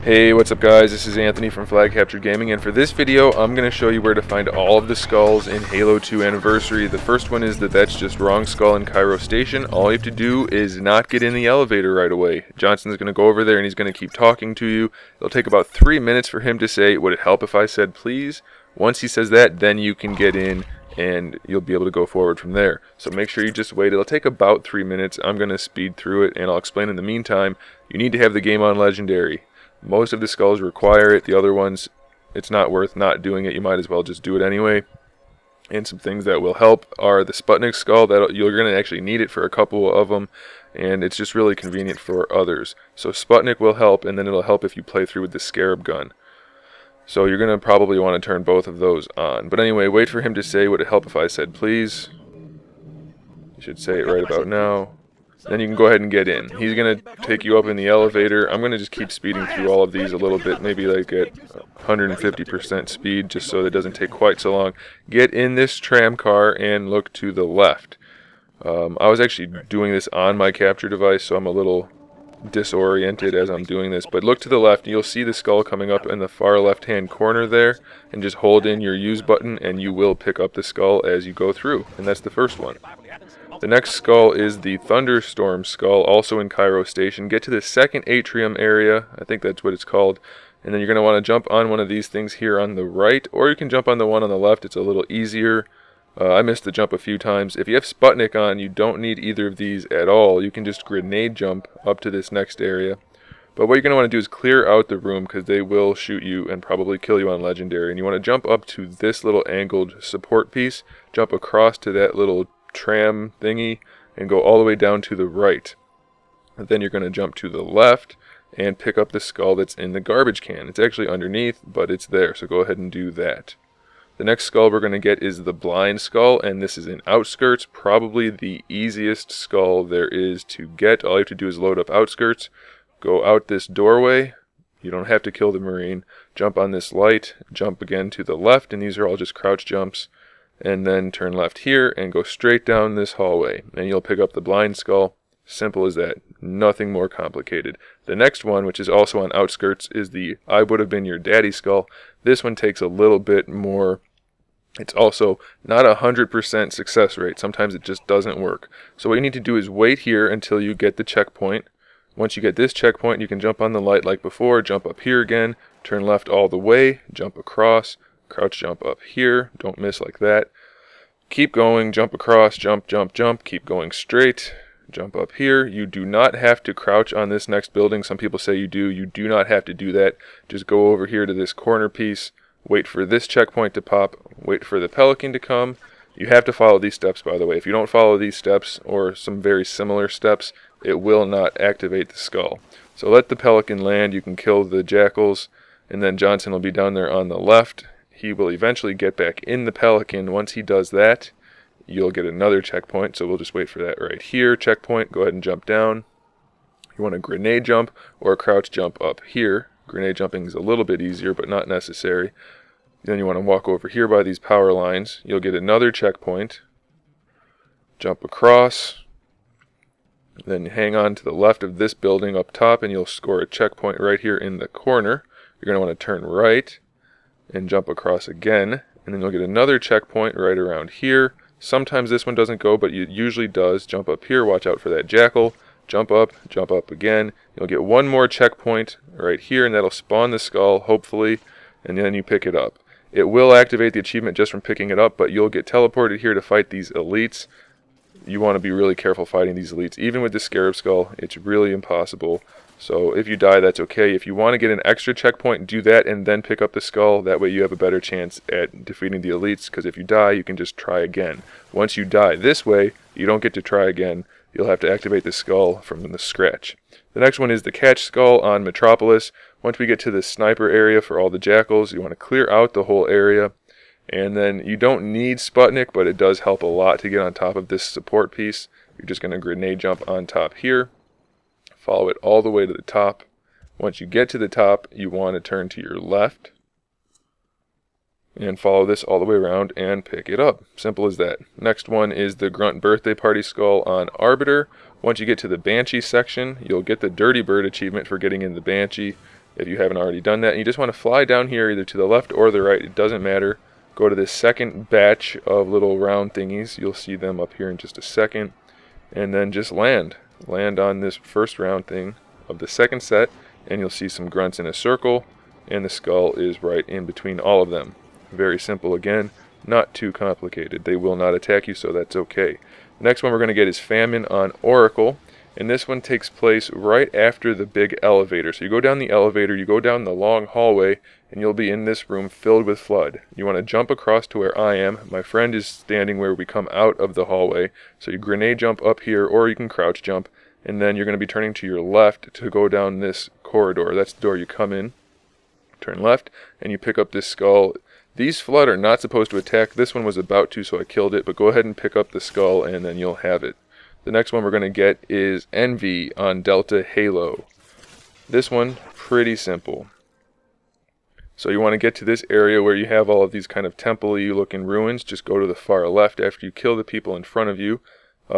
Hey, what's up guys, this is Anthony from Flag Captured Gaming, and for this video I'm going to show you where to find all of the skulls in Halo 2 Anniversary. The first one is the That's Just Wrong skull in Cairo Station. All you have to do is not get in the elevator right away. Johnson's going to go over there and he's going to keep talking to you. It'll take about 3 minutes for him to say, "Would it help if I said please?" Once he says that, then you can get in and you'll be able to go forward from there. So make sure you just wait. It'll take about 3 minutes. I'm going to speed through it and I'll explain in the meantime. You need to have the game on Legendary. Most of the skulls require it. The other ones, it's not worth not doing it. You might as well just do it anyway. And some things that will help are the Sputnik skull. You're going to actually need it for a couple of them, and it's just really convenient for others. So Sputnik will help, and then it'll help if you play through with the Scarab gun. So you're going to probably want to turn both of those on. But anyway, wait for him to say, "Would it help if I said please?" You should say it right about now. Then you can go ahead and get in. He's going to take you up in the elevator. I'm going to just keep speeding through all of these a little bit, maybe like at 150% speed, just so that it doesn't take quite so long. Get in this tram car and look to the left. I was actually doing this on my capture device, so I'm a little disoriented as I'm doing this. But look to the left, and you'll see the skull coming up in the far left-hand corner there. And just hold in your use button, and you will pick up the skull as you go through. And that's the first one. The next skull is the Thunderstorm skull, also in Cairo Station. Get to the second atrium area, I think that's what it's called, and then you're going to want to jump on one of these things here on the right, or you can jump on the one on the left. It's a little easier. I missed the jump a few times. If you have Sputnik on, you don't need either of these at all. You can just grenade jump up to this next area. But what you're going to want to do is clear out the room, because they will shoot you and probably kill you on Legendary. And you want to jump up to this little angled support piece, jump across to that little tram thingy, and go all the way down to the right. And then you're going to jump to the left and pick up the skull that's in the garbage can. It's actually underneath, but it's there, so go ahead and do that. The next skull we're going to get is the blind skull, and this is in Outskirts, probably the easiest skull there is to get. All you have to do is load up Outskirts, go out this doorway. You don't have to kill the Marine. Jump on this light, jump again to the left, and these are all just crouch jumps. And then turn left here and go straight down this hallway, and you'll pick up the blind skull. Simple as that. Nothing more complicated. The next one, which is also on Outskirts, is the I Would Have Been Your Daddy skull. This one takes a little bit more. It's also not 100% success rate. Sometimes it just doesn't work. So what you need to do is wait here until you get the checkpoint. Once you get this checkpoint, you can jump on the light like before, jump up here again, turn left all the way, jump across, crouch jump up here, don't miss like that. Keep going, jump across, jump, jump, jump, keep going straight, jump up here. You do not have to crouch on this next building. Some people say you do. You do not have to do that. Just go over here to this corner piece, wait for this checkpoint to pop, wait for the pelican to come. You have to follow these steps, by the way. If you don't follow these steps or some very similar steps, it will not activate the skull. So let the pelican land, you can kill the jackals, and then Johnson will be down there on the left. He will eventually get back in the pelican. Once he does that, you'll get another checkpoint, so we'll just wait for that right here. Checkpoint, go ahead and jump down. You want to grenade jump or crouch jump up here. Grenade jumping is a little bit easier, but not necessary. Then you want to walk over here by these power lines. You'll get another checkpoint. Jump across. Then hang on to the left of this building up top, and you'll score a checkpoint right here in the corner. You're going to want to turn right and jump across again, and then you'll get another checkpoint right around here. Sometimes this one doesn't go, but it usually does. Jump up here, watch out for that jackal, jump up again. You'll get one more checkpoint right here, and that'll spawn the skull, hopefully, and then you pick it up. It will activate the achievement just from picking it up, but you'll get teleported here to fight these elites. You want to be really careful fighting these elites. Even with the Scarab skull, it's really impossible. So if you die, that's okay. If you want to get an extra checkpoint, do that and then pick up the skull. That way you have a better chance at defeating the elites, because if you die, you can just try again. Once you die this way, you don't get to try again. You'll have to activate the skull from the scratch. The next one is the catch skull on Metropolis. Once we get to the sniper area for all the jackals, you want to clear out the whole area. And then you don't need Sputnik, but it does help a lot to get on top of this support piece. You're just going to grenade jump on top here. Follow it all the way to the top. Once you get to the top, you want to turn to your left and follow this all the way around and pick it up. Simple as that. Next one is the Grunt birthday party skull on Arbiter. Once you get to the Banshee section, you'll get the Dirty Bird achievement for getting in the Banshee. if you haven't already done that. And you just want to fly down here either to the left or the right, it doesn't matter. Go to this second batch of little round thingies, you'll see them up here in just a second, and then just land on this first round thing of the second set, and you'll see some grunts in a circle, and the skull is right in between all of them. Very simple again, not too complicated. They will not attack you, so that's okay. The next one we're going to get is Famine on Oracle, and this one takes place right after the big elevator. So you go down the elevator, you go down the long hallway, and you'll be in this room filled with flood. You want to jump across to where I am. My friend is standing where we come out of the hallway, so you grenade jump up here, or you can crouch jump, and then you're going to be turning to your left to go down this corridor. That's the door you come in. Turn left, and you pick up this skull. These flood are not supposed to attack. This one was about to, so I killed it, but go ahead and pick up the skull, and then you'll have it. The next one we're going to get is Envy on Delta Halo. This one, pretty simple. So you want to get to this area where you have all of these kind of temple-y looking ruins. Just go to the far left after you kill the people in front of you.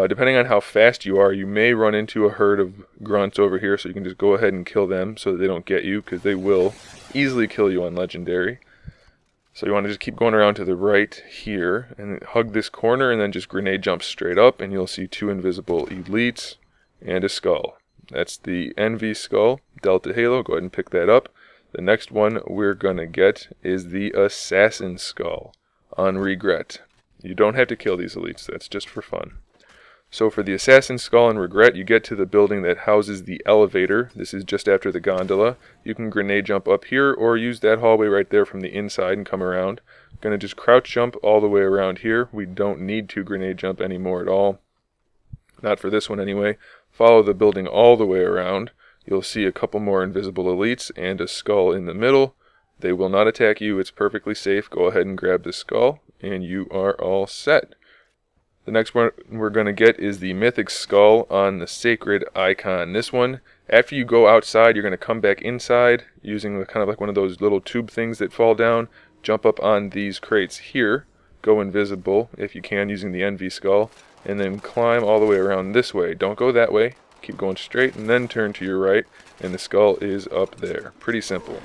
Depending on how fast you are, you may run into a herd of grunts over here, so you can just go ahead and kill them so that they don't get you, because they will easily kill you on Legendary. So you want to just keep going around to the right here, and hug this corner, and then just grenade jump straight up, and you'll see two invisible elites and a skull. That's the Envy skull, Delta Halo. Go ahead and pick that up. The next one we're going to get is the Assassin skull on Regret. You don't have to kill these elites, that's just for fun. So for the Assassin skull and Regret, you get to the building that houses the elevator. This is just after the gondola. You can grenade jump up here or use that hallway right there from the inside and come around. Going to just crouch jump all the way around here. We don't need to grenade jump anymore at all. Not for this one anyway. Follow the building all the way around. You'll see a couple more invisible elites and a skull in the middle. They will not attack you. It's perfectly safe. Go ahead and grab the skull and you are all set. The next one we're going to get is the Mythic skull on the Sacred Icon. This one, after you go outside, you're going to come back inside using kind of like one of those little tube things that fall down. Jump up on these crates here. Go invisible if you can using the Envy skull. And then climb all the way around this way. Don't go that way. Keep going straight and then turn to your right. And the skull is up there. Pretty simple.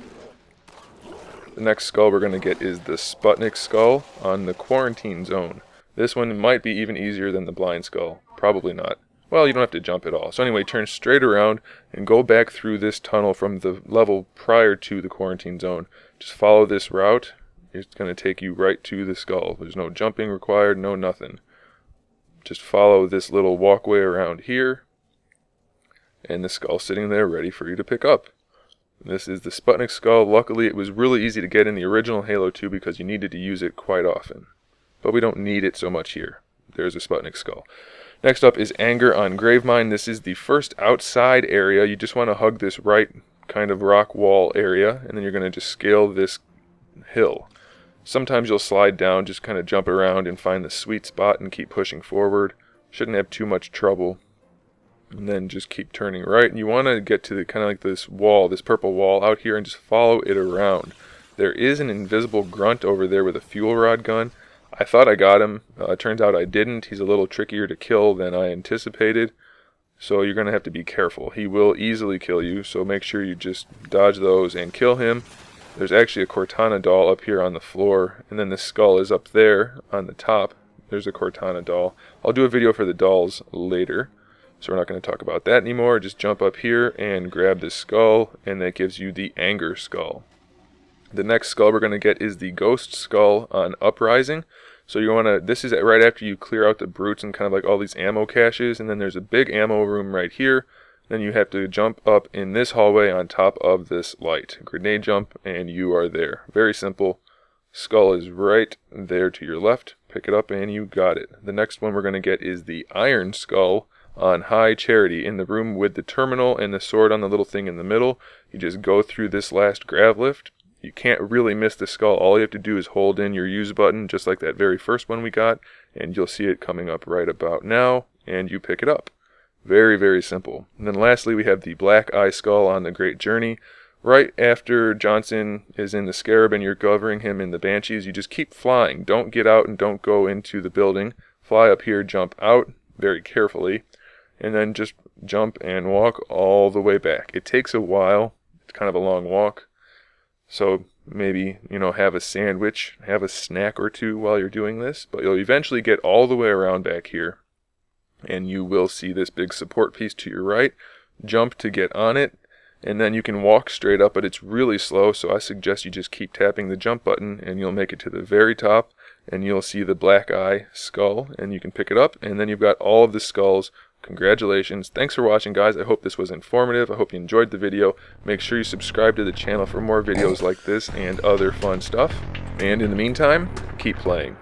The next skull we're going to get is the Sputnik skull on the Quarantine Zone. This one might be even easier than the Blind skull. Probably not. Well, you don't have to jump at all. So anyway, turn straight around and go back through this tunnel from the level prior to the Quarantine Zone. Just follow this route. It's going to take you right to the skull. There's no jumping required, no nothing. Just follow this little walkway around here. And the skull's sitting there ready for you to pick up. This is the Sputnik skull. Luckily, it was really easy to get in the original Halo 2 because you needed to use it quite often. But we don't need it so much here. There's a Sputnik skull. Next up is Anger on Gravemind. This is the first outside area. You just want to hug this right kind of rock wall area, and then you're going to just scale this hill. Sometimes you'll slide down, just kind of jump around and find the sweet spot and keep pushing forward. Shouldn't have too much trouble. And then just keep turning right. And you want to get to the kind of like this wall, this purple wall out here, and just follow it around. There is an invisible grunt over there with a fuel rod gun. I thought I got him. Turns out I didn't. He's a little trickier to kill than I anticipated. So you're going to have to be careful. He will easily kill you, so make sure you just dodge those and kill him. There's actually a Cortana doll up here on the floor, and then the skull is up there on the top. There's a Cortana doll. I'll do a video for the dolls later, so we're not going to talk about that anymore. Just jump up here and grab this skull, and that gives you the Anger skull. The next skull we're going to get is the Ghost skull on Uprising. So you want to, this is right after you clear out the brutes and kind of like all these ammo caches, and then there's a big ammo room right here. Then you have to jump up in this hallway on top of this light. Grenade jump and you are there. Very simple. Skull is right there to your left. Pick it up and you got it. The next one we're going to get is the Iron skull on High Charity in the room with the terminal and the sword on the little thing in the middle. You just go through this last grav lift. You can't really miss the skull. All you have to do is hold in your use button, just like that very first one we got, and you'll see it coming up right about now, and you pick it up. Very, very simple. And then lastly, we have the Black Eye skull on the Great Journey. Right after Johnson is in the Scarab and you're covering him in the Banshees, you just keep flying. Don't get out and don't go into the building. Fly up here, jump out very carefully, and then just jump and walk all the way back. It takes a while. kind of a long walk. So maybe, you know, have a sandwich, have a snack or two while you're doing this, but you'll eventually get all the way around back here, and you will see this big support piece to your right. Jump to get on it, and then you can walk straight up, but it's really slow, so I suggest you just keep tapping the jump button, and you'll make it to the very top, and you'll see the black eye skull, and you can pick it up, and then you've got all of the skulls. Congratulations. Thanks for watching, guys. I hope this was informative. I hope you enjoyed the video. Make sure you subscribe to the channel for more videos like this and other fun stuff. And in the meantime, keep playing.